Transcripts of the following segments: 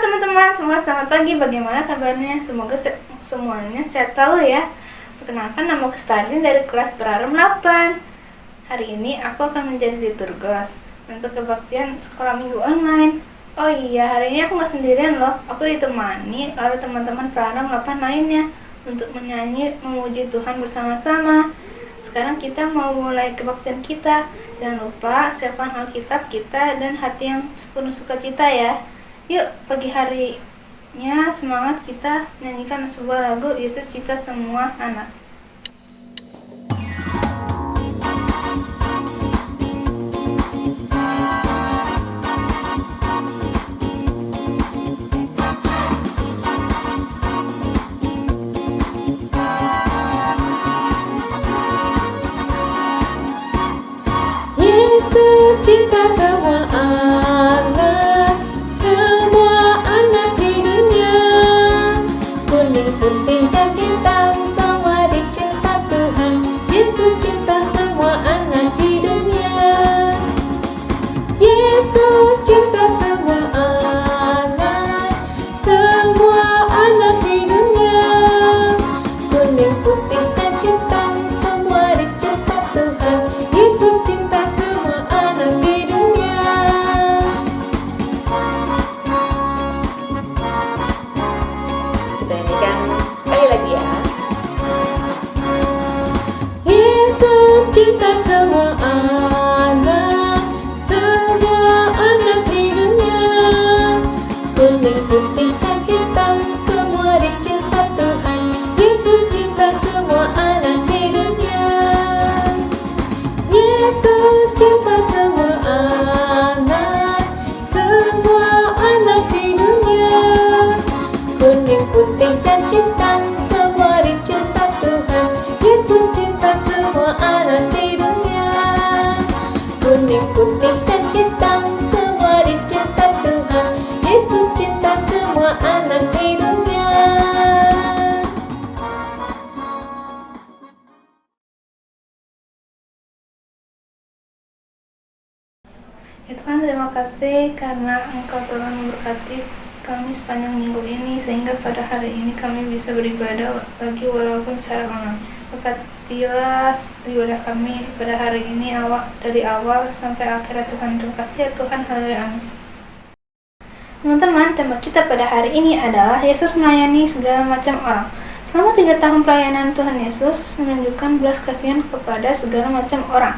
teman-teman semua, selamat pagi. Bagaimana kabarnya? Semoga semuanya sehat selalu ya. Perkenalkan, nama aku Starlin dari kelas Prarum 8. Hari ini aku akan menjadi liturgos untuk kebaktian sekolah minggu online. Oh iya, hari ini aku nggak sendirian loh. Aku ditemani oleh teman-teman Prarum 8 lainnya untuk menyanyi memuji Tuhan bersama-sama. Sekarang kita mau mulai kebaktian kita. Jangan lupa siapkan Alkitab kita dan hati yang penuh sukacita ya. Yuk, pagi harinya semangat kita nyanyikan sebuah lagu Yesus Cinta Semua Anak. Yesus cinta semua anak, semua anak di dunia. Kuning, putih, dan hitam, semua dicinta Tuhan. Yesus cinta semua anak di dunia. Yesus cinta semua anak di dunia. Kuning, putih, dan hitam, semua dicinta Tuhan. Yesus cinta semua anak di dunia. Kita nyanyikan sekali lagi ya. Yesus cinta semua anak di dunia. Kuning, putih, dan hitam, semua dicinta Tuhan. Yesus cinta semua anak di dunia. Yesus cinta semua anak di dunia. Kuning, putih, dan hitam, semua dicinta Tuhan. Yesus cinta semua anak di dunia. Kuning, putih, dan hitam, semua dicinta Tuhan. Yesus cinta semua anak di dunia. Ya Tuhan, terima kasih karena Engkau telah memberkati kami sepanjang minggu ini, sehingga pada hari ini kami bisa beribadah lagi walaupun secara online. Berkatilah ibadah kami pada hari ini dari awal sampai akhir. Tuhan, terima kasih ya Tuhan. Haleluya, amin. Teman-teman, tema kita pada hari ini adalah Yesus melayani segala macam orang. Selama 3 tahun pelayanan Tuhan Yesus menunjukkan belas kasihan kepada segala macam orang,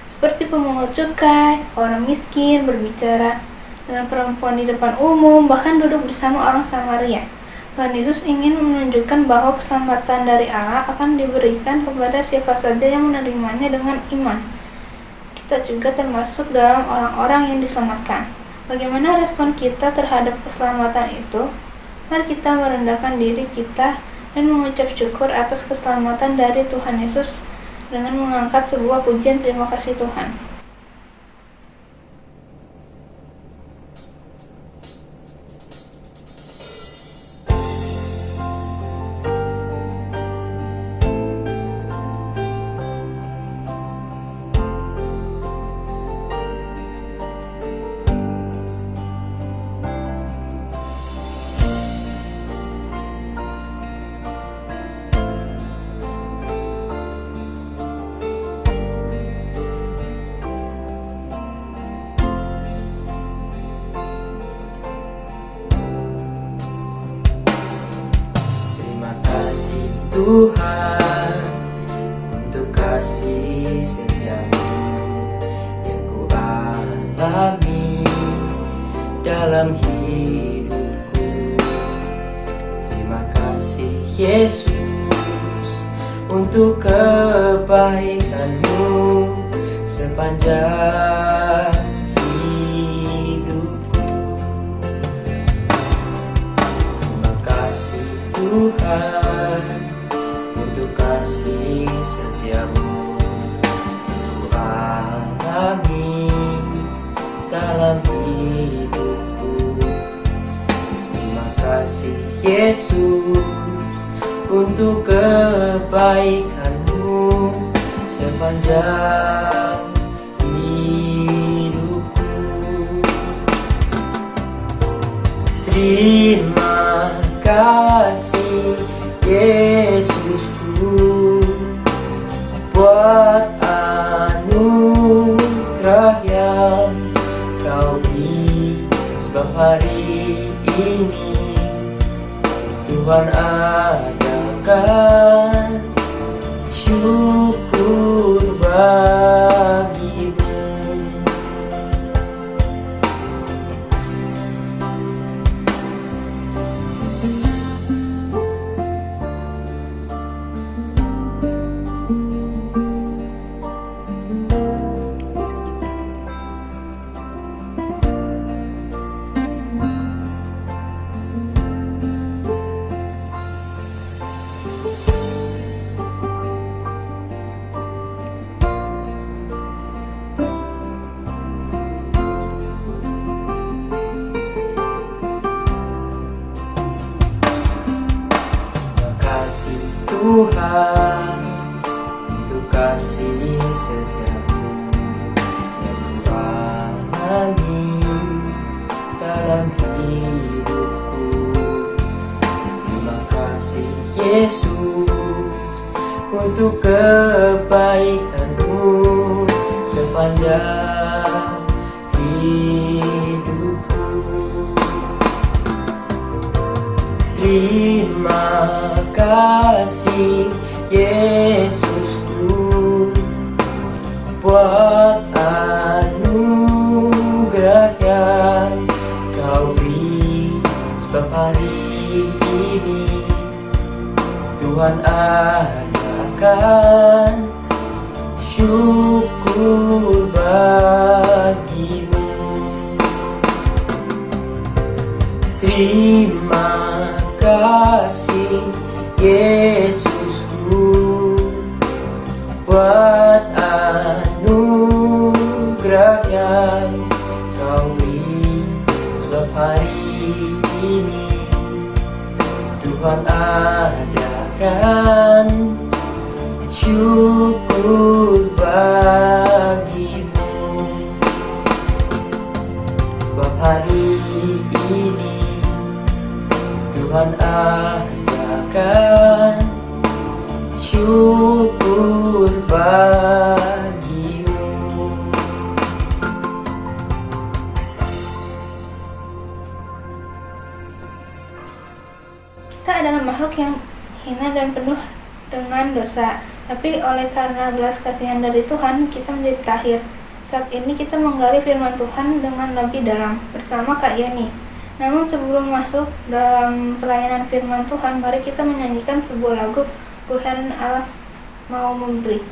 seperti pemungut cukai, orang miskin, berbicara dengan perempuan di depan umum, bahkan duduk bersama orang Samaria. Tuhan Yesus ingin menunjukkan bahwa keselamatan dari Allah akan diberikan kepada siapa saja yang menerimanya dengan iman. Kita juga termasuk dalam orang-orang yang diselamatkan. Bagaimana respon kita terhadap keselamatan itu? Mari kita merendahkan diri kita dan mengucap syukur atas keselamatan dari Tuhan Yesus dengan mengangkat sebuah pujian terima kasih Tuhan. Tuhan, untuk kasih setiamu yang ku alami dalam hidupku. Terima kasih Yesus untuk kebaikan-Mu sepanjang hidupku. Terima kasih Tuhan untuk kasih setiamu ku alami dalam hidupku. Terima kasih Yesus untuk kebaikan-Mu sepanjang hidupku. Terima kasih Yesusku buat anugerah yang kau beri, sebab hari ini Tuhan adakan syukur bagimu. Tuhan, untuk kasih setiamu yang kualami dalam hidupku. Terima kasih Yesus untuk kebaikanmu sepanjang hidupku. Terima kasih Yesusku buat anugerah yang kau beri, sebab hari ini Tuhan adakan syukur bagimu. Terima kasih Yesusku buat anugerah yang kau beri, sebab hari ini Tuhan adakan syukur bagimu. Sebab hari ini Tuhan adakan syukur bagimu. Kita adalah makhluk yang hina dan penuh dengan dosa, tapi oleh karena belas kasihan dari Tuhan, kita menjadi tahir. Saat ini kita menggali firman Tuhan dengan lebih dalam bersama Kak Yani. Namun sebelum masuk dalam pelayanan firman Tuhan, mari kita menyanyikan sebuah lagu Tuhan Allah mau memberi.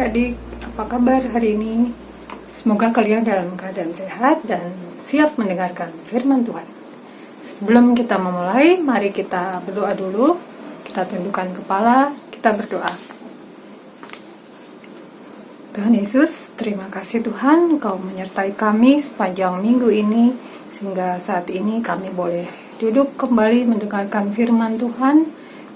adik-adik, apa kabar hari ini? Semoga kalian dalam keadaan sehat dan siap mendengarkan firman Tuhan. Sebelum kita memulai, mari kita berdoa dulu. Kita tundukkan kepala, kita berdoa. Tuhan Yesus, terima kasih Tuhan, Engkau menyertai kami sepanjang minggu ini, sehingga saat ini kami boleh duduk kembali mendengarkan firman Tuhan.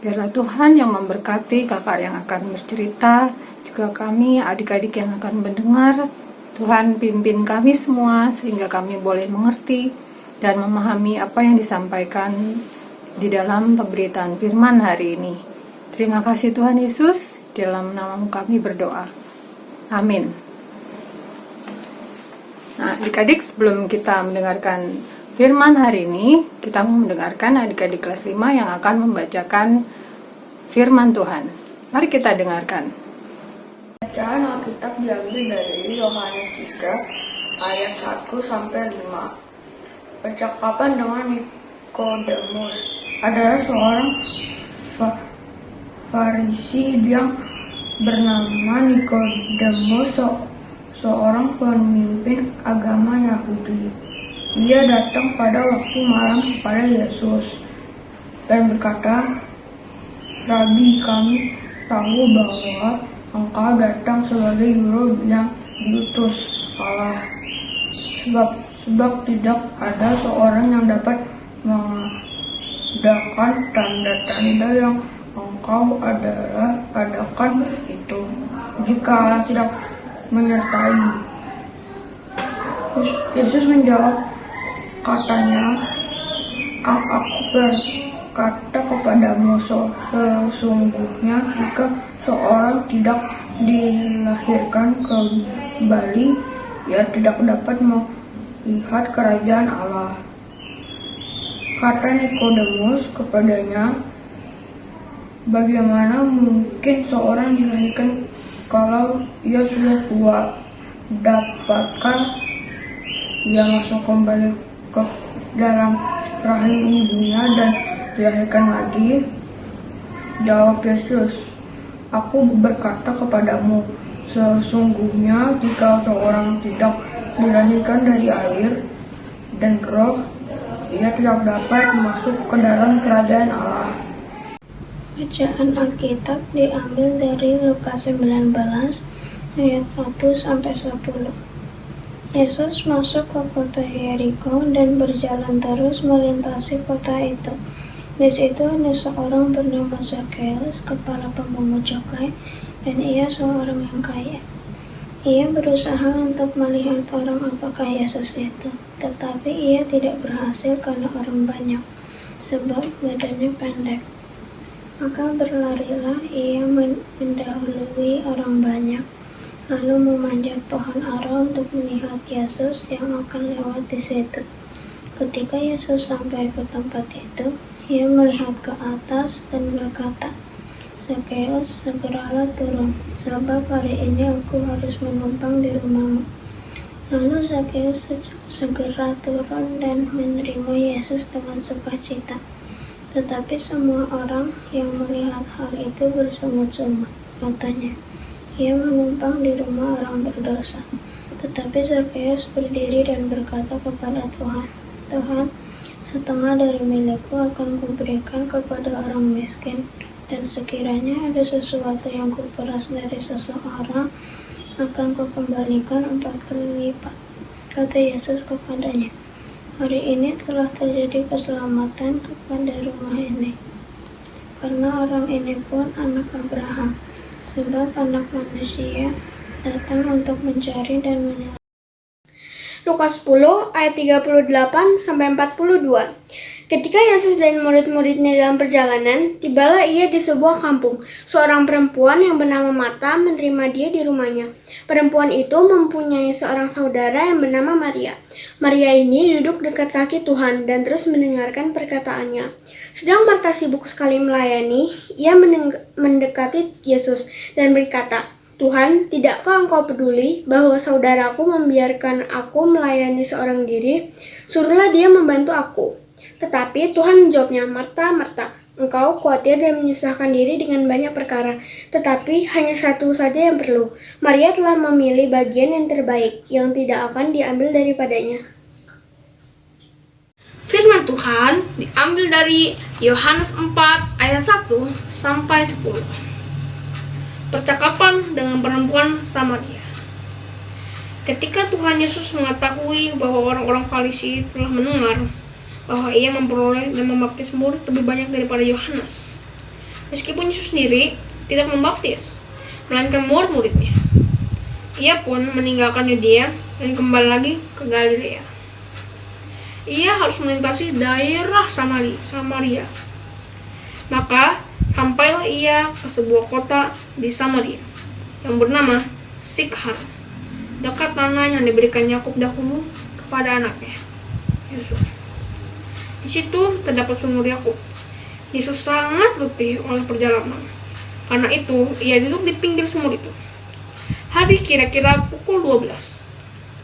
Biarlah Tuhan yang memberkati kakak yang akan bercerita, juga kami adik-adik yang akan mendengar. Tuhan pimpin kami semua sehingga kami boleh mengerti dan memahami apa yang disampaikan di dalam pemberitaan firman hari ini. Terima kasih Tuhan Yesus, dalam nama-Mu kami berdoa. Amin. Nah, adik-adik, sebelum kita mendengarkan firman hari ini, kita mau mendengarkan adik-adik kelas 5 yang akan membacakan firman Tuhan. Mari kita dengarkan. Bacaan Alkitab diambil dari Yohanes 3 ayat 1-5. Percakapan dengan Nikodemus adalah seorang Farisi yang bernama Nikodemus, seorang pemimpin agama Yahudi. Dia datang pada waktu malam kepada Yesus dan berkata, "Rabi, kami tahu bahwa Engkau datang sebagai guru yang diutus Allah, sebab tidak ada seorang yang dapat mengadakan tanda-tanda yang Engkau adakan itu, jika Allah tidak menyertai." Yesus menjawab, katanya, "Aku berkata kepadamu, sesungguhnya jika seorang tidak dilahirkan kembali, ia tidak dapat melihat kerajaan Allah." Kata Nikodemus kepadanya, "Bagaimana mungkin seorang dilahirkan kalau ia sudah tua? Dapatkah ia masuk kembali ke dalam rahim ibunya dan dilahirkan lagi?" Jawab Yesus, "Aku berkata kepadamu, sesungguhnya jika seorang tidak dilahirkan dari air dan roh, ia tidak dapat masuk ke dalam kerajaan Allah." Bacaan Alkitab diambil dari Lukas 19 ayat 1-10. Yesus masuk ke kota Yeriko dan berjalan terus melintasi kota itu. Di situ ada seorang bernama Zakheus, kepala pemungut cukai, dan ia seorang yang kaya. Ia berusaha untuk melihat orang apakah Yesus itu, tetapi ia tidak berhasil karena orang banyak, sebab badannya pendek. Maka berlarilah ia mendahului orang banyak, lalu memanjat pohon ara untuk melihat Yesus yang akan lewat di situ. Ketika Yesus sampai ke tempat itu, ia melihat ke atas dan berkata, "Zakheus, segeralah turun, sebab hari ini aku harus menumpang di rumahmu." Lalu Zakheus segera turun dan menerima Yesus dengan sukacita. Tetapi semua orang yang melihat hal itu bersungut-sungut. Katanya, "Ia menumpang di rumah orang berdosa." Tetapi Zakheus berdiri dan berkata kepada Tuhan, "Tuhan, setengah dari milikku akan kuberikan kepada orang miskin, dan sekiranya ada sesuatu yang kuperas dari seseorang, akan kukembalikan 4 kali lipat." Kata Yesus kepadanya, "Hari ini telah terjadi keselamatan kepada rumah ini, karena orang ini pun anak Abraham, sebab Anak Manusia datang untuk mencari dan menyelamatkan." Lukas 10 ayat 38-42. Ketika Yesus dan murid-muridnya dalam perjalanan, tibalah ia di sebuah kampung. Seorang perempuan yang bernama Marta menerima dia di rumahnya. Perempuan itu mempunyai seorang saudara yang bernama Maria. Maria ini duduk dekat kaki Tuhan dan terus mendengarkan perkataannya. Sedang Marta sibuk sekali melayani, ia mendekati Yesus dan berkata, "Tuhan, tidakkah Engkau peduli bahwa saudaraku membiarkan aku melayani seorang diri? Suruhlah dia membantu aku." Tetapi Tuhan menjawabnya, "Marta, Marta, engkau khawatir dan menyusahkan diri dengan banyak perkara, tetapi hanya satu saja yang perlu. Maria telah memilih bagian yang terbaik, yang tidak akan diambil daripadanya. Firman Tuhan diambil dari Yohanes 4 ayat 1 sampai 10. Percakapan dengan perempuan Samaria. Ketika Tuhan Yesus mengetahui bahwa orang-orang Farisi telah mendengar bahwa ia memperoleh dan membaptis murid lebih banyak daripada Yohanes, meskipun Yesus sendiri tidak membaptis, melainkan murid-muridnya, ia pun meninggalkan Yudea dan kembali lagi ke Galilea. Ia harus melintasi daerah Samaria. Maka sampailah ia ke sebuah kota di Samaria yang bernama Sikhar, dekat tanah yang diberikan Yakub dahulu kepada anaknya Yusuf. Di situ terdapat sumur Yakub. Yesus sangat letih oleh perjalanan. Karena itu, ia duduk di pinggir sumur itu. Hari kira-kira pukul 12.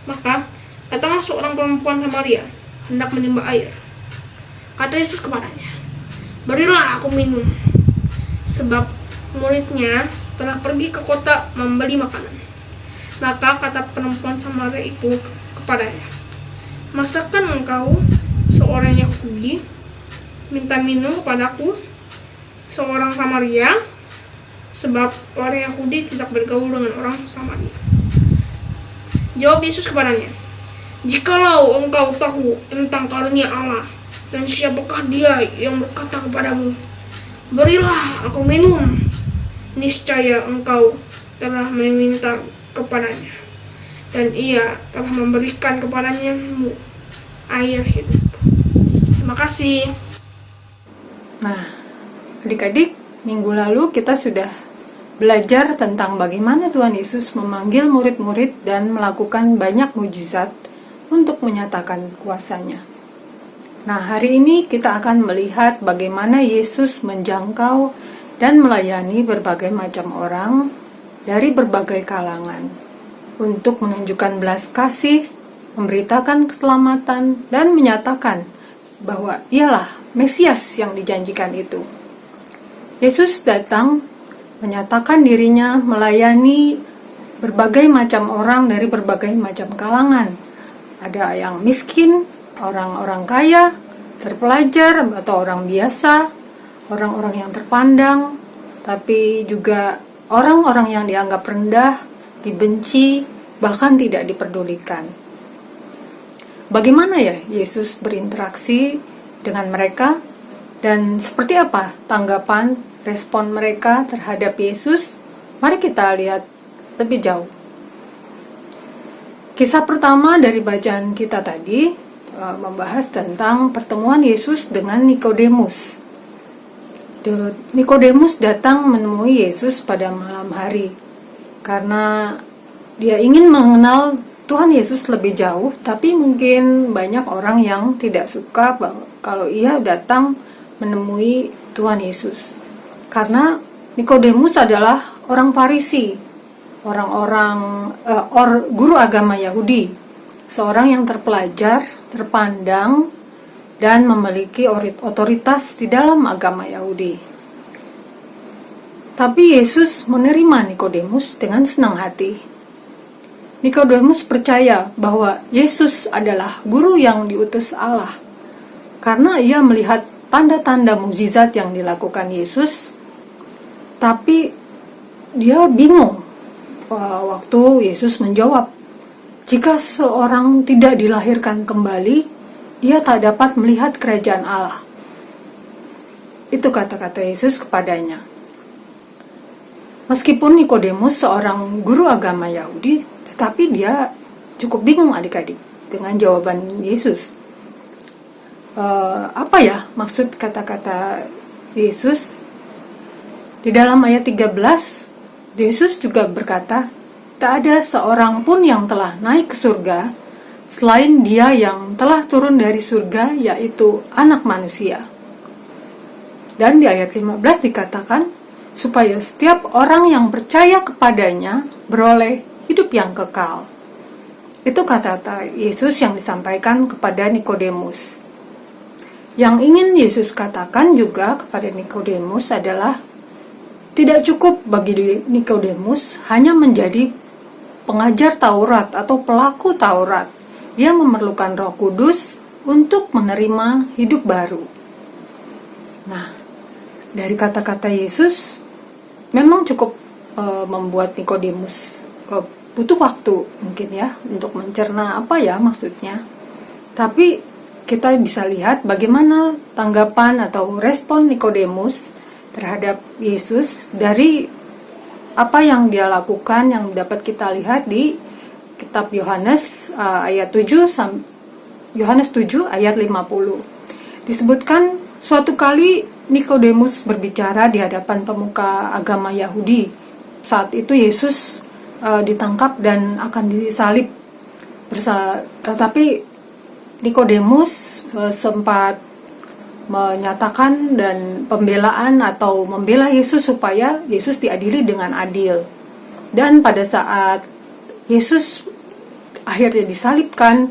Maka datanglah seorang perempuan Samaria hendak menimba air. Kata Yesus kepadanya, "Berilah aku minum." Sebab muridnya telah pergi ke kota membeli makanan. Maka kata perempuan Samaria itu kepadanya, "Masakan engkau, seorang Yahudi, minta minum kepadaku, seorang Samaria?" Sebab orang Yahudi tidak bergaul dengan orang Samaria. Jawab Yesus kepadanya, "Jikalau engkau tahu tentang karunia Allah, dan siapakah dia yang berkata kepadamu, 'Berilah aku minum,' niscaya engkau telah meminta kepadanya, dan ia telah memberikan kepadanya air hidup." Terima kasih. Nah, adik-adik, minggu lalu kita sudah belajar tentang bagaimana Tuhan Yesus memanggil murid-murid dan melakukan banyak mujizat untuk menyatakan kuasa-Nya. Nah, hari ini kita akan melihat bagaimana Yesus menjangkau dan melayani berbagai macam orang dari berbagai kalangan untuk menunjukkan belas kasih, memberitakan keselamatan, dan menyatakan bahwa ialah Mesias yang dijanjikan itu. Yesus datang menyatakan dirinya melayani berbagai macam orang dari berbagai macam kalangan. Ada yang miskin, orang-orang kaya, terpelajar atau orang biasa, orang-orang yang terpandang, tapi juga orang-orang yang dianggap rendah, dibenci, bahkan tidak diperdulikan. Bagaimana ya Yesus berinteraksi dengan mereka, dan seperti apa tanggapan, respon mereka terhadap Yesus? Mari kita lihat lebih jauh. Kisah pertama dari bacaan kita tadi membahas tentang pertemuan Yesus dengan Nikodemus. Nikodemus datang menemui Yesus pada malam hari karena dia ingin mengenal Tuhan Yesus lebih jauh, tapi mungkin banyak orang yang tidak suka kalau ia datang menemui Tuhan Yesus. Karena Nikodemus adalah orang Farisi, guru agama Yahudi, seorang yang terpelajar, terpandang, dan memiliki otoritas di dalam agama Yahudi. Tapi Yesus menerima Nikodemus dengan senang hati. Nikodemus percaya bahwa Yesus adalah guru yang diutus Allah karena ia melihat tanda-tanda mukjizat yang dilakukan Yesus, tapi dia bingung waktu Yesus menjawab, "Jika seseorang tidak dilahirkan kembali, ia tak dapat melihat kerajaan Allah." Itu kata-kata Yesus kepadanya. Meskipun Nikodemus seorang guru agama Yahudi, tetapi dia cukup bingung adik-adik dengan jawaban Yesus. Apa ya maksud kata-kata Yesus? Di dalam ayat 13, Yesus juga berkata, "Tak ada seorang pun yang telah naik ke surga selain Dia yang telah turun dari surga, yaitu Anak Manusia." Dan di ayat 15 dikatakan, supaya setiap orang yang percaya kepadanya beroleh hidup yang kekal. Itu kata-kata Yesus yang disampaikan kepada Nikodemus. Yang ingin Yesus katakan juga kepada Nikodemus adalah tidak cukup bagi Nikodemus hanya menjadi pengajar Taurat atau pelaku Taurat. Dia memerlukan Roh Kudus untuk menerima hidup baru. Nah, dari kata-kata Yesus memang cukup membuat Nikodemus butuh waktu mungkin ya untuk mencerna apa ya maksudnya. Tapi kita bisa lihat bagaimana tanggapan atau respon Nikodemus terhadap Yesus dari apa yang dia lakukan, yang dapat kita lihat di kitab Yohanes ayat 7 Yohanes 7 ayat 50. Disebutkan suatu kali Nikodemus berbicara di hadapan pemuka agama Yahudi. Saat itu Yesus ditangkap dan akan disalib. Tetapi Nikodemus sempat menyatakan dan pembelaan atau membela Yesus supaya Yesus diadili dengan adil. Dan pada saat Yesus akhirnya disalibkan,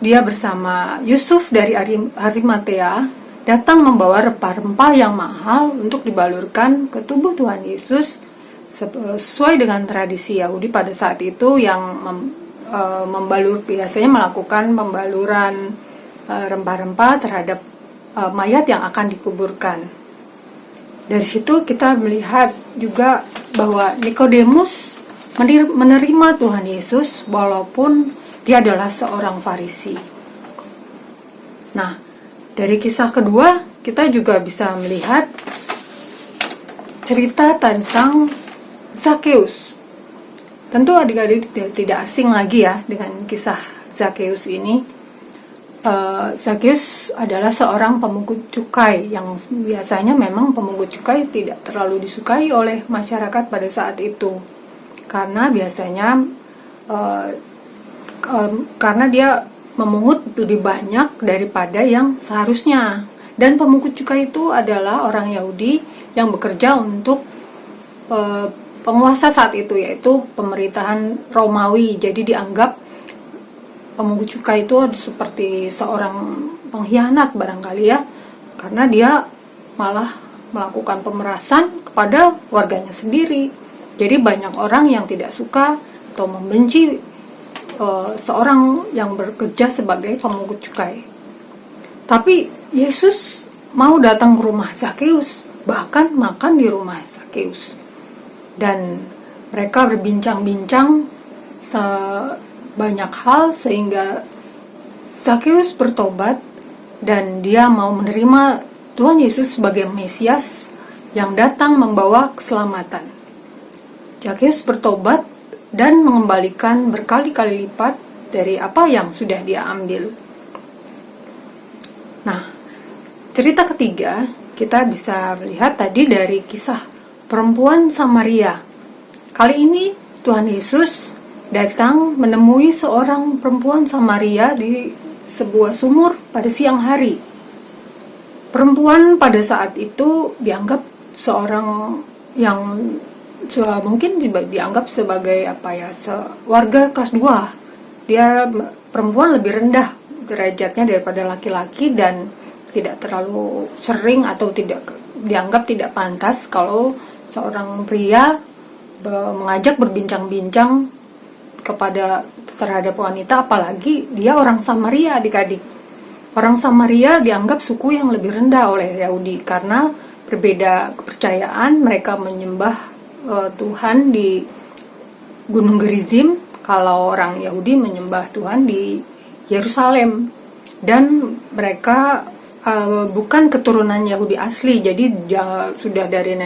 dia bersama Yusuf dari Arimatea datang membawa rempah-rempah yang mahal untuk dibalurkan ke tubuh Tuhan Yesus sesuai dengan tradisi Yahudi pada saat itu yang biasanya melakukan pembaluran rempah-rempah terhadap mayat yang akan dikuburkan. Dari situ kita melihat juga bahwa Nikodemus menerima Tuhan Yesus walaupun dia adalah seorang Farisi. Nah, dari kisah kedua kita juga bisa melihat cerita tentang Zakeus. Tentu adik-adik tidak asing lagi ya dengan kisah Zakeus ini. Zakeus adalah seorang pemungut cukai yang biasanya memang pemungut cukai tidak terlalu disukai oleh masyarakat pada saat itu, karena biasanya karena dia memungut lebih banyak daripada yang seharusnya. Dan pemungut cukai itu adalah orang Yahudi yang bekerja untuk penguasa saat itu, yaitu pemerintahan Romawi. Jadi dianggap pemungut cukai itu seperti seorang pengkhianat barangkali ya, karena dia malah melakukan pemerasan kepada warganya sendiri. Jadi banyak orang yang tidak suka atau membenci seorang yang bekerja sebagai pemungut cukai. Tapi Yesus mau datang ke rumah Zakeus, bahkan makan di rumah Zakeus. Dan mereka berbincang-bincang banyak hal sehingga Zakeus bertobat dan dia mau menerima Tuhan Yesus sebagai Mesias yang datang membawa keselamatan. Zakeus bertobat dan mengembalikan berkali-kali lipat dari apa yang sudah dia ambil. Nah, cerita ketiga kita bisa melihat tadi dari kisah perempuan Samaria. Kali ini Tuhan Yesus datang menemui seorang perempuan Samaria di sebuah sumur pada siang hari. Perempuan pada saat itu dianggap seorang yang mungkin dianggap sebagai warga kelas 2. Dia perempuan lebih rendah derajatnya daripada laki-laki dan tidak terlalu sering atau dianggap tidak pantas kalau seorang pria mengajak berbincang-bincang terhadap wanita, apalagi dia orang Samaria, adik-adik. Orang Samaria dianggap suku yang lebih rendah oleh Yahudi karena berbeda kepercayaan. Mereka menyembah Tuhan di Gunung Gerizim, kalau orang Yahudi menyembah Tuhan di Yerusalem. Dan mereka bukan keturunan Yahudi asli, jadi sudah dari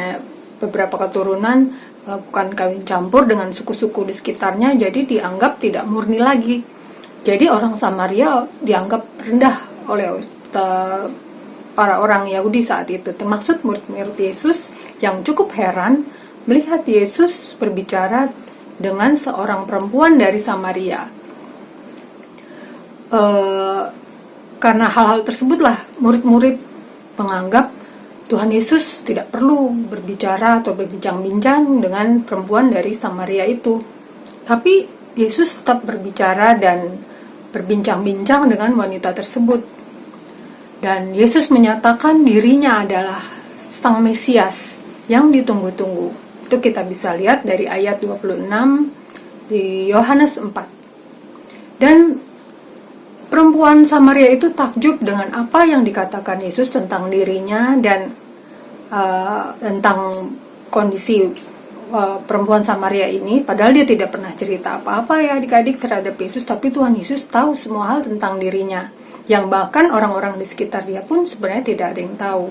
beberapa keturunan melakukan kawin campur dengan suku-suku di sekitarnya, jadi dianggap tidak murni lagi. Jadi orang Samaria dianggap rendah oleh para orang Yahudi saat itu, termasuk murid-murid Yesus yang cukup heran melihat Yesus berbicara dengan seorang perempuan dari Samaria. Karena hal-hal tersebutlah murid-murid menganggap Tuhan Yesus tidak perlu berbicara atau berbincang-bincang dengan perempuan dari Samaria itu. Tapi Yesus tetap berbicara dan berbincang-bincang dengan wanita tersebut. Dan Yesus menyatakan dirinya adalah Sang Mesias yang ditunggu-tunggu. Itu kita bisa lihat dari ayat 26 di Yohanes 4. Dan perempuan Samaria itu takjub dengan apa yang dikatakan Yesus tentang dirinya dan tentang kondisi perempuan Samaria ini. Padahal dia tidak pernah cerita apa-apa ya adik-adik terhadap Yesus, tapi Tuhan Yesus tahu semua hal tentang dirinya, yang bahkan orang-orang di sekitar dia pun sebenarnya tidak ada yang tahu.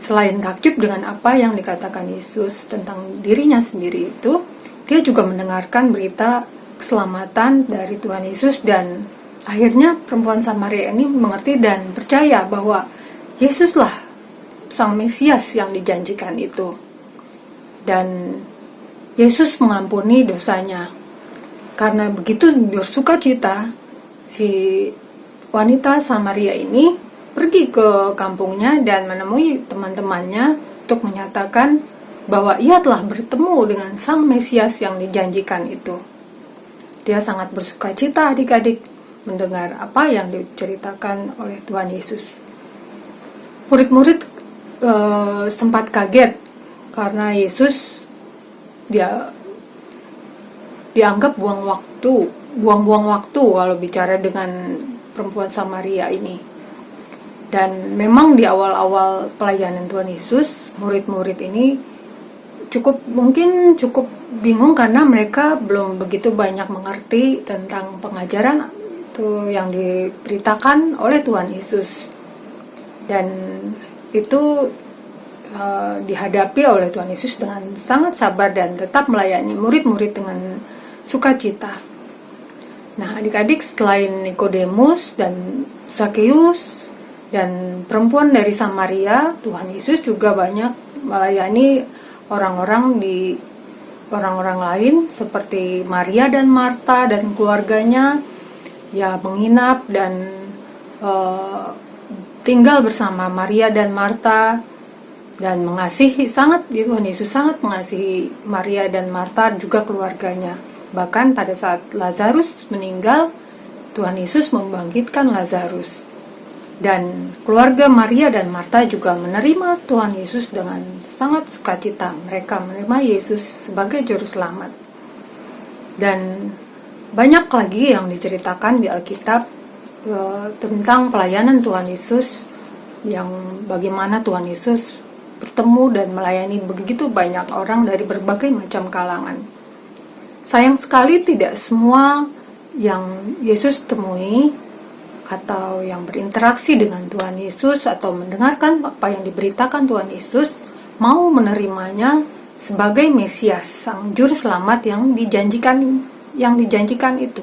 Selain takjub dengan apa yang dikatakan Yesus tentang dirinya sendiri itu, dia juga mendengarkan berita keselamatan dari Tuhan Yesus, dan akhirnya perempuan Samaria ini mengerti dan percaya bahwa Yesuslah Sang Mesias yang dijanjikan itu. Dan Yesus mengampuni dosanya. Karena begitu bersukacita, si wanita Samaria ini pergi ke kampungnya dan menemui teman-temannya untuk menyatakan bahwa ia telah bertemu dengan Sang Mesias yang dijanjikan itu. Dia sangat bersukacita adik-adik mendengar apa yang diceritakan oleh Tuhan Yesus. Murid-murid sempat kaget karena Yesus dianggap buang-buang waktu kalau bicara dengan perempuan Samaria ini. Dan memang di awal-awal pelayanan Tuhan Yesus, murid-murid ini cukup bingung karena mereka belum begitu banyak mengerti tentang pengajaran itu yang diberitakan oleh Tuhan Yesus. Dan itu dihadapi oleh Tuhan Yesus dengan sangat sabar dan tetap melayani murid-murid dengan sukacita. Nah, adik-adik, selain Nikodemus dan Zakeus dan perempuan dari Samaria, Tuhan Yesus juga banyak melayani orang-orang lain seperti Maria dan Marta dan keluarganya, ya menginap dan tinggal bersama Maria dan Marta dan Tuhan Yesus sangat mengasihi Maria dan Marta juga keluarganya. Bahkan pada saat Lazarus meninggal, Tuhan Yesus membangkitkan Lazarus. Dan keluarga Maria dan Marta juga menerima Tuhan Yesus dengan sangat sukacita. Mereka menerima Yesus sebagai juru selamat. Dan banyak lagi yang diceritakan di Alkitab tentang pelayanan Tuhan Yesus, yang bagaimana Tuhan Yesus bertemu dan melayani begitu banyak orang dari berbagai macam kalangan. Sayang sekali tidak semua yang Yesus temui atau yang berinteraksi dengan Tuhan Yesus atau mendengarkan apa yang diberitakan Tuhan Yesus mau menerimanya sebagai Mesias, Sang Juru Selamat yang dijanjikan itu.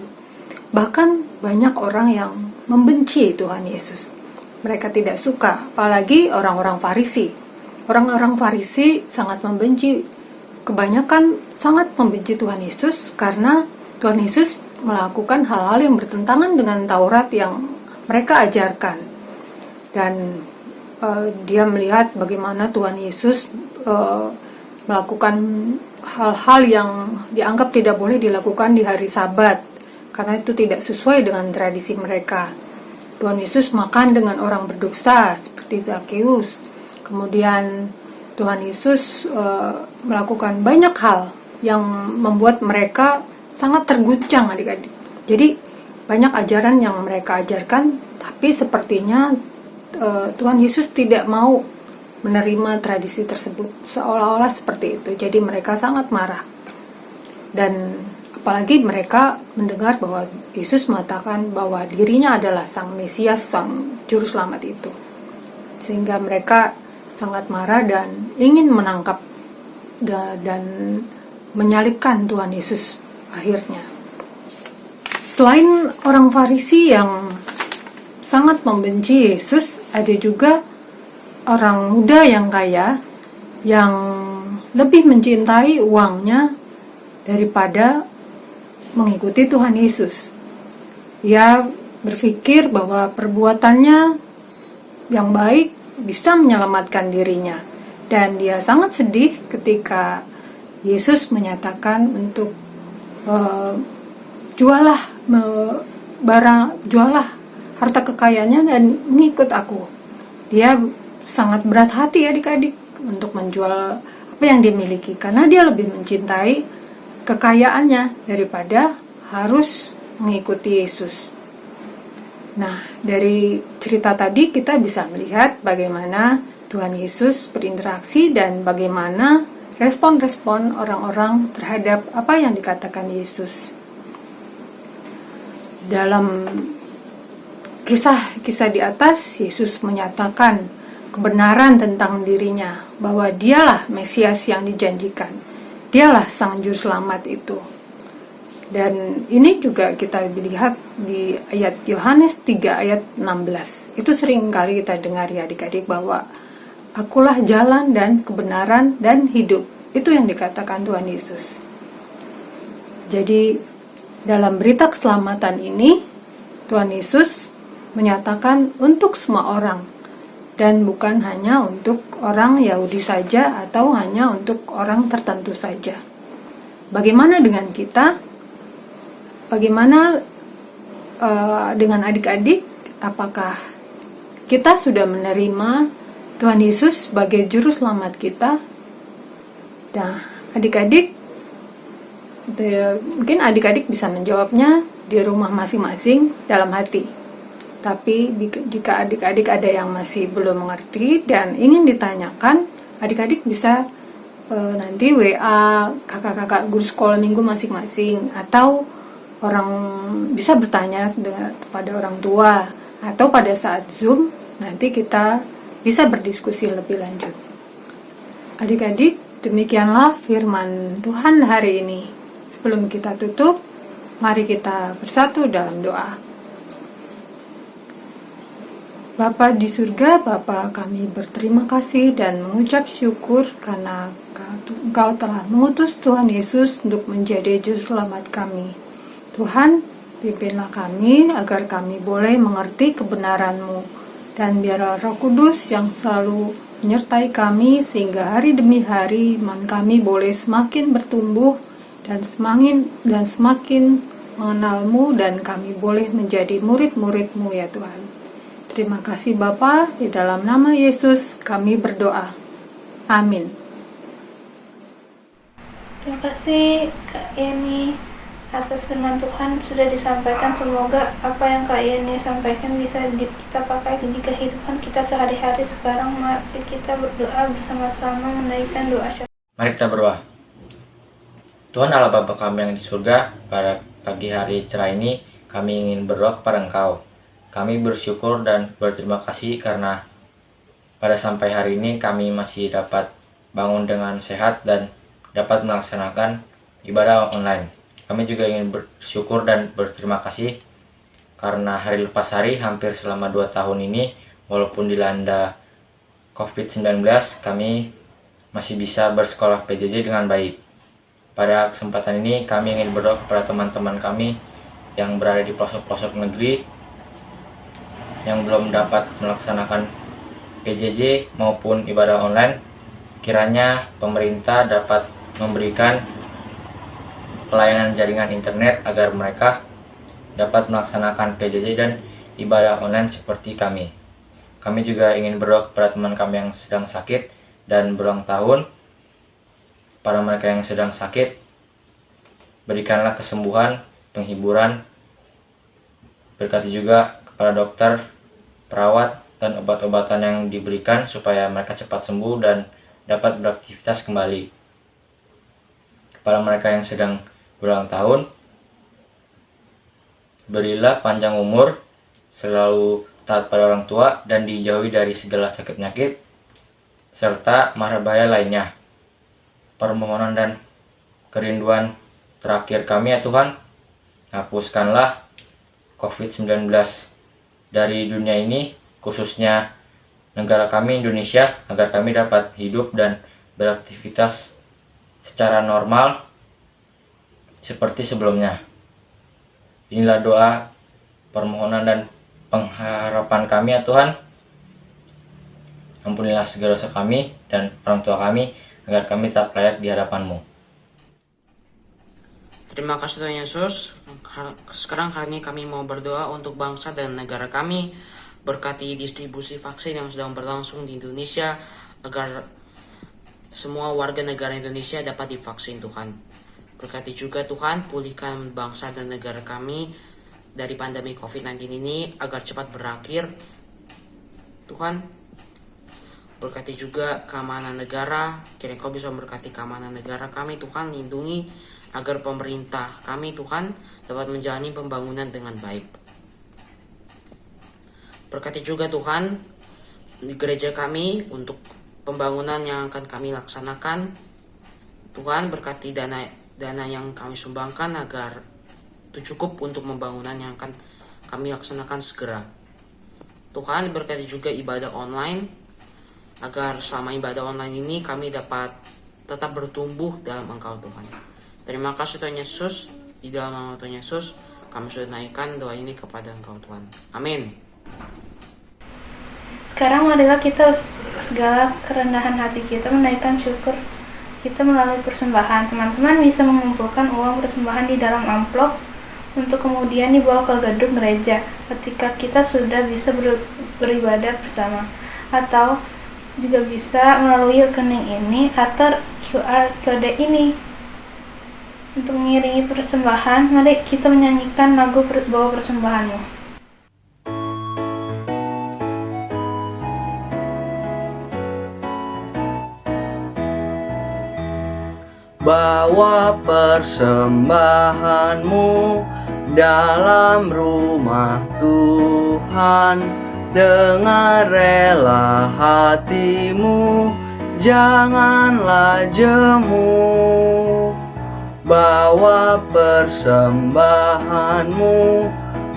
Bahkan banyak orang yang membenci Tuhan Yesus. Mereka tidak suka, apalagi orang-orang Farisi. Orang-orang Farisi sangat membenci, kebanyakan sangat membenci Tuhan Yesus karena Tuhan Yesus melakukan hal-hal yang bertentangan dengan Taurat yang mereka ajarkan. Dan dia melihat bagaimana Tuhan Yesus melakukan hal-hal yang dianggap tidak boleh dilakukan di hari Sabat, karena itu tidak sesuai dengan tradisi mereka. Tuhan Yesus makan dengan orang berdosa seperti Zakeus. Kemudian Tuhan Yesus melakukan banyak hal yang membuat mereka sangat terguncang adik-adik. Jadi banyak ajaran yang mereka ajarkan, tapi sepertinya Tuhan Yesus tidak mau menerima tradisi tersebut, seolah-olah seperti itu. Jadi mereka sangat marah. Dan apalagi mereka mendengar bahwa Yesus mengatakan bahwa dirinya adalah Sang Mesias, Sang Juru Selamat itu. Sehingga mereka sangat marah dan ingin menangkap dan menyalibkan Tuhan Yesus akhirnya. Selain orang Farisi yang sangat membenci Yesus, ada juga orang muda yang kaya yang lebih mencintai uangnya daripada mengikuti Tuhan Yesus. Ia berpikir bahwa perbuatannya yang baik bisa menyelamatkan dirinya, dan dia sangat sedih ketika Yesus menyatakan untuk jualah harta kekayaannya dan mengikut aku. dia sangat berat hati adik-adik untuk menjual apa yang dia miliki, karena dia lebih mencintai kekayaannya daripada harus mengikuti Yesus. Nah, dari cerita tadi kita bisa melihat bagaimana Tuhan Yesus berinteraksi dan bagaimana respon-respon orang-orang terhadap apa yang dikatakan Yesus. Dalam kisah-kisah di atas, Yesus menyatakan kebenaran tentang dirinya, bahwa dialah Mesias yang dijanjikan, dialah sang juru selamat itu. Dan ini juga kita lihat di ayat Yohanes 3 ayat 16. Itu sering kali kita dengar ya adik-adik, bahwa akulah jalan dan kebenaran dan hidup. Itu yang dikatakan Tuhan Yesus. Jadi dalam berita keselamatan ini, Tuhan Yesus menyatakan untuk semua orang, dan bukan hanya untuk orang Yahudi saja atau hanya untuk orang tertentu saja. Bagaimana dengan kita? Bagaimana dengan adik-adik? Apakah kita sudah menerima Tuhan Yesus sebagai juru selamat kita? Nah, adik-adik, mungkin adik-adik bisa menjawabnya di rumah masing-masing dalam hati. Tapi jika adik-adik ada yang masih belum mengerti dan ingin ditanyakan, adik-adik bisa nanti WA kakak-kakak guru sekolah minggu masing-masing, atau orang bisa bertanya kepada orang tua, atau pada saat Zoom nanti kita bisa berdiskusi lebih lanjut. Adik-adik, demikianlah firman Tuhan hari ini. Sebelum kita tutup, mari kita bersatu dalam doa. Bapa di surga, Bapa, kami berterima kasih dan mengucap syukur karena Engkau telah mengutus Tuhan Yesus untuk menjadi juru selamat kami. Tuhan, pimpinlah kami agar kami boleh mengerti kebenaran-Mu, dan biarlah Roh Kudus yang selalu menyertai kami sehingga hari demi hari iman kami boleh semakin bertumbuh dan semakin mengenal-Mu, dan kami boleh menjadi murid-murid-Mu ya Tuhan. Terima kasih Bapa, di dalam nama Yesus kami berdoa. Amin. Terima kasih Kak Yeni atas firman Tuhan sudah disampaikan. Semoga apa yang Kak Yeni sampaikan bisa kita pakai di kehidupan kita sehari-hari. Sekarang mari kita berdoa bersama-sama menaikkan doa syafaat. Mari kita berdoa. Tuhan Allah Bapa kami yang di surga, pada pagi hari cerah ini kami ingin berdoa kepada Engkau. Kami bersyukur dan berterima kasih karena pada sampai hari ini kami masih dapat bangun dengan sehat dan dapat melaksanakan ibadah online. Kami juga ingin bersyukur dan berterima kasih karena hari lepas hari hampir selama 2 tahun ini, walaupun dilanda COVID-19, kami masih bisa bersekolah PJJ dengan baik. Pada kesempatan ini kami ingin berdoa kepada teman-teman kami yang berada di pelosok-pelosok negeri yang belum dapat melaksanakan PJJ maupun ibadah online. Kiranya pemerintah dapat memberikan pelayanan jaringan internet agar mereka dapat melaksanakan PJJ dan ibadah online seperti kami. Kami juga ingin berdoa kepada teman kami yang sedang sakit dan berulang tahun. Para mereka yang sedang sakit, berikanlah kesembuhan, penghiburan. Berkati juga kepada dokter, perawat, dan obat-obatan yang diberikan supaya mereka cepat sembuh dan dapat beraktivitas kembali. Kepada mereka yang sedang berulang tahun, berilah panjang umur, selalu taat pada orang tua, dan dijauhi dari segala sakit penyakit serta mara bahaya lainnya. Permohonan dan kerinduan terakhir kami ya Tuhan, hapuskanlah COVID-19 dari dunia ini, khususnya negara kami Indonesia, agar kami dapat hidup dan beraktivitas secara normal seperti sebelumnya. Inilah doa, permohonan dan pengharapan kami ya Tuhan. Ampunilah segala dosa kami dan orang tua kami, agar kami tetap layak di hadapan-Mu. Terima kasih Tuhan Yesus. Sekarang kali ini kami mau berdoa untuk bangsa dan negara kami. berkati distribusi vaksin yang sedang berlangsung di Indonesia agar semua warga negara Indonesia dapat divaksin Tuhan. Berkati juga Tuhan, pulihkan bangsa dan negara kami dari pandemi COVID-19 ini agar cepat berakhir. Tuhan, berkati juga keamanan negara, kiranya Kau bisa memberkati keamanan negara kami Tuhan, lindungi agar pemerintah kami Tuhan dapat menjalani pembangunan dengan baik. Berkati juga Tuhan di gereja kami untuk pembangunan yang akan kami laksanakan. Tuhan, berkati dana yang kami sumbangkan agar itu cukup untuk pembangunan yang akan kami laksanakan segera. Tuhan, berkati juga ibadah online agar selama ibadah online ini kami dapat tetap bertumbuh dalam Engkau Tuhan. Terima kasih Tuhan Yesus, di dalam nama Tuhan Yesus kami sudah naikkan doa ini kepada Engkau Tuhan. Amin. Sekarang marilah kita segala kerendahan hati kita menaikkan syukur kita melalui persembahan. Teman-teman bisa mengumpulkan uang persembahan di dalam amplop untuk kemudian dibawa ke gedung gereja ketika kita sudah bisa beribadah bersama, atau juga bisa melalui rekening ini atau QR kode ini. Untuk mengiringi persembahan, mari kita menyanyikan lagu Bawa Persembahanmu. Bawa persembahanmu dalam rumah Tuhan, dengan rela hatimu, janganlah jemu. Bawa persembahanmu,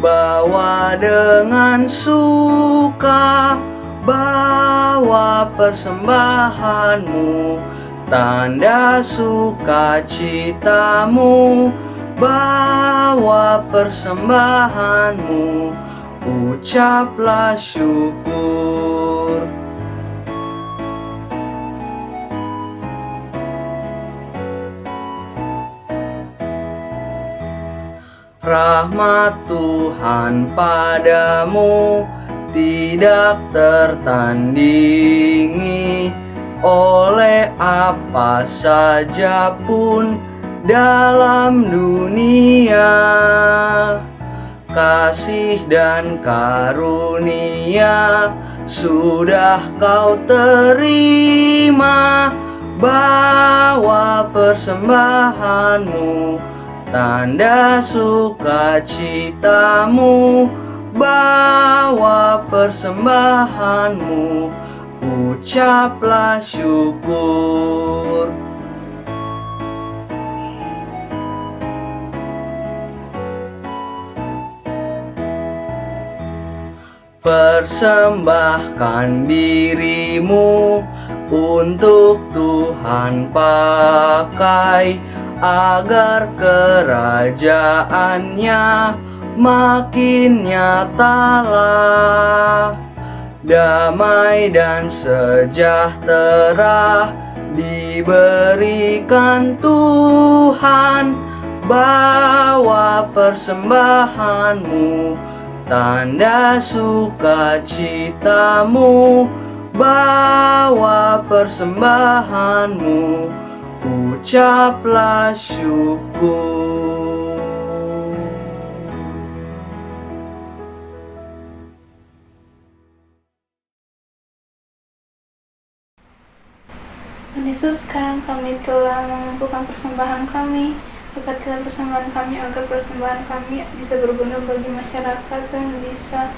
bawa dengan suka. Bawa persembahanmu, tanda sukacitamu. Bawa persembahanmu, ucaplah syukur. Rahmat Tuhan padamu tidak tertandingi oleh apa saja pun dalam dunia. Kasih dan karunia sudah kau terima. Bawa persembahanmu, tanda sukacitamu. Bawa persembahanmu, ucaplah syukur. Persembahkan dirimu untuk Tuhan pakai, agar kerajaannya makin nyatalah. Damai dan sejahtera diberikan Tuhan. Bawa persembahanmu, tanda sukacitamu. Bawa persembahanmu, ucaplah syukur. Tuhan Yesus, sekarang kami telah mengumpulkan persembahan kami. Berkatilah persembahan kami agar persembahan kami bisa berguna bagi masyarakat dan bisa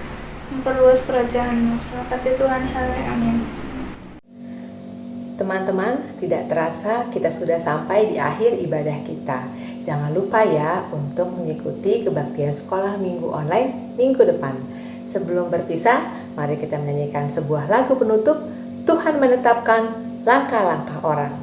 memperluas kerajaan-Mu. Terima kasih Tuhan. Amin. Teman-teman, tidak terasa kita sudah sampai di akhir ibadah kita. Jangan lupa ya untuk mengikuti kebaktian sekolah minggu online minggu depan. Sebelum berpisah, mari kita menyanyikan sebuah lagu penutup, Tuhan menetapkan langkah-langkah orang.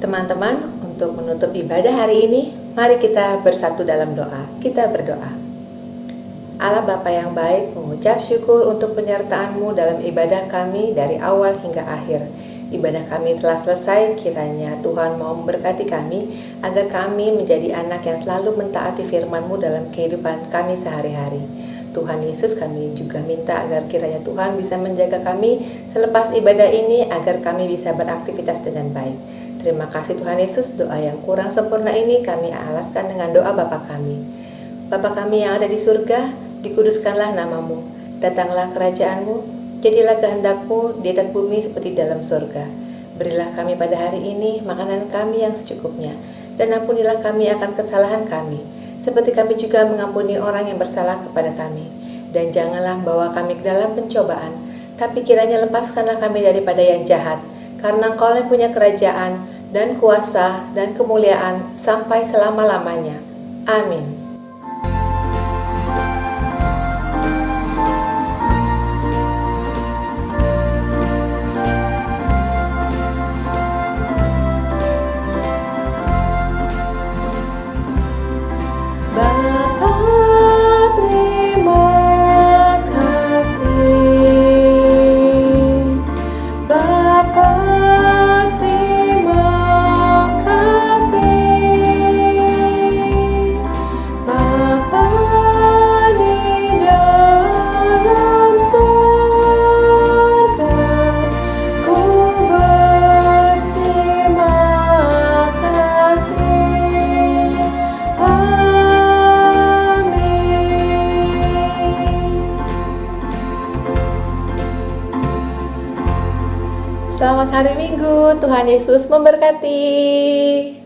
Teman-teman, untuk menutup ibadah hari ini, mari kita bersatu dalam doa. Kita berdoa. Allah Bapa yang baik, mengucap syukur untuk penyertaan-Mu dalam ibadah kami dari awal hingga akhir. Ibadah kami telah selesai, kiranya Tuhan mau memberkati kami agar kami menjadi anak yang selalu mentaati firman-Mu dalam kehidupan kami sehari-hari. Tuhan Yesus, kami juga minta agar kiranya Tuhan bisa menjaga kami selepas ibadah ini agar kami bisa beraktivitas dengan baik. Terima kasih Tuhan Yesus, doa yang kurang sempurna ini kami alaskan dengan doa Bapa kami. Bapa kami yang ada di surga, dikuduskanlah nama-Mu, datanglah kerajaan-Mu, jadilah kehendak-Mu di atas bumi seperti dalam surga. Berilah kami pada hari ini makanan kami yang secukupnya, dan ampunilah kami akan kesalahan kami, seperti kami juga mengampuni orang yang bersalah kepada kami. Dan janganlah membawa kami ke dalam pencobaan, tapi kiranya lepaskanlah kami daripada yang jahat, karena Engkau yang punya kerajaan, dan kuasa, dan kemuliaan, sampai selama-lamanya. Amin. Bapa, terima kasih. Bapa, terima kasih. Bapa di dalam surga, ku berterima kasih. Selamat hari Minggu, Tuhan Yesus memberkati.